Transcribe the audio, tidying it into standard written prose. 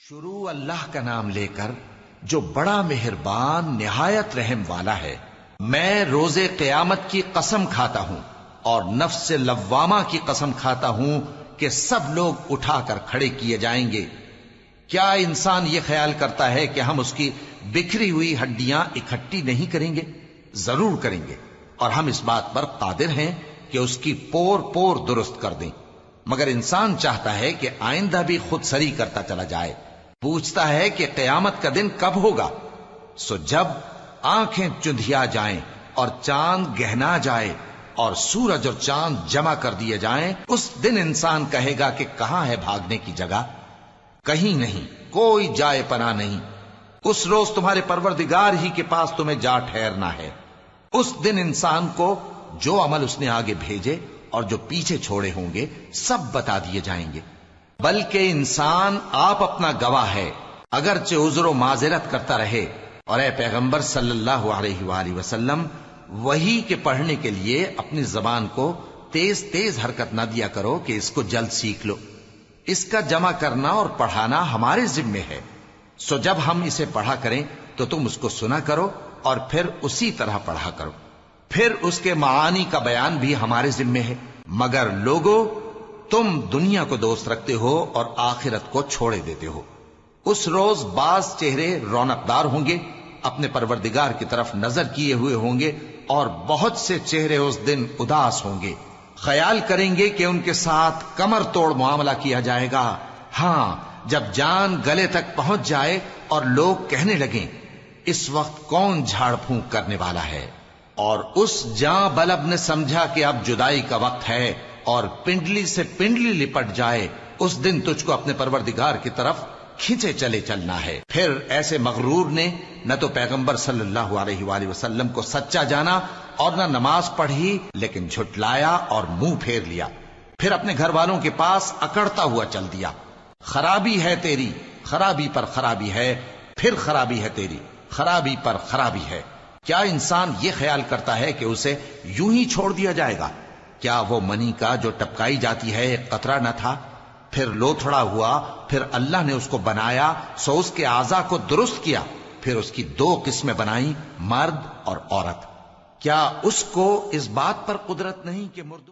شروع اللہ کا نام لے کر جو بڑا مہربان نہایت رحم والا ہے۔ میں روز قیامت کی قسم کھاتا ہوں اور نفس لوامہ کی قسم کھاتا ہوں کہ سب لوگ اٹھا کر کھڑے کیے جائیں گے۔ کیا انسان یہ خیال کرتا ہے کہ ہم اس کی بکھری ہوئی ہڈیاں اکٹھی نہیں کریں گے؟ ضرور کریں گے، اور ہم اس بات پر قادر ہیں کہ اس کی پور پور درست کر دیں۔ مگر انسان چاہتا ہے کہ آئندہ بھی خود سری کرتا چلا جائے، پوچھتا ہے کہ قیامت کا دن کب ہوگا۔ سو جب آنکھیں چندھیا جائیں اور چاند گہنا جائے اور سورج اور چاند جمع کر دیے جائیں، اس دن انسان کہے گا کہ کہاں ہے بھاگنے کی جگہ؟ کہیں نہیں، کوئی جائے پناہ نہیں۔ اس روز تمہارے پروردگار ہی کے پاس تمہیں جا ٹھہرنا ہے۔ اس دن انسان کو جو عمل اس نے آگے بھیجے اور جو پیچھے چھوڑے ہوں گے سب بتا دیے جائیں گے۔ بلکہ انسان آپ اپنا گواہ ہے، اگرچہ عذر و معذرت کرتا رہے۔ اور اے پیغمبر صلی اللہ علیہ وآلہ وسلم، وحی کے پڑھنے کے لیے اپنی زبان کو تیز تیز حرکت نہ دیا کرو کہ اس کو جلد سیکھ لو۔ اس کا جمع کرنا اور پڑھانا ہمارے ذمے ہے۔ سو جب ہم اسے پڑھا کریں تو تم اس کو سنا کرو اور پھر اسی طرح پڑھا کرو۔ پھر اس کے معانی کا بیان بھی ہمارے ذمے ہے۔ مگر لوگو، تم دنیا کو دوست رکھتے ہو اور آخرت کو چھوڑے دیتے ہو۔ اس روز بعض چہرے رونقدار ہوں گے، اپنے پروردگار کی طرف نظر کیے ہوئے ہوں گے، اور بہت سے چہرے اس دن اداس ہوں گے، خیال کریں گے کہ ان کے ساتھ کمر توڑ معاملہ کیا جائے گا۔ ہاں، جب جان گلے تک پہنچ جائے اور لوگ کہنے لگیں اس وقت کون جھاڑ پھونک کرنے والا ہے، اور اس جاں بلب نے سمجھا کہ اب جدائی کا وقت ہے اور پنڈلی سے پنڈلی لپٹ جائے، اس دن تجھ کو اپنے پروردگار کی طرف کھینچے چلے چلنا ہے۔ پھر ایسے مغرور نے نہ تو پیغمبر صلی اللہ علیہ وآلہ وسلم کو سچا جانا اور نہ نماز پڑھی، لیکن جھٹلایا اور منہ پھیر لیا، پھر اپنے گھر والوں کے پاس اکڑتا ہوا چل دیا۔ خرابی ہے تیری، خرابی پر خرابی ہے، پھر خرابی ہے تیری، خرابی پر خرابی ہے۔ کیا انسان یہ خیال کرتا ہے کہ اسے یوں ہی چھوڑ دیا جائے گا؟ کیا وہ منی کا جو ٹپکائی جاتی ہے ایک قطرہ نہ تھا، پھر لوتھڑا ہوا، پھر اللہ نے اس کو بنایا، سو اس کے اعضاء کو درست کیا، پھر اس کی دو قسمیں بنائیں، مرد اور عورت۔ کیا اس کو اس بات پر قدرت نہیں کہ مردوں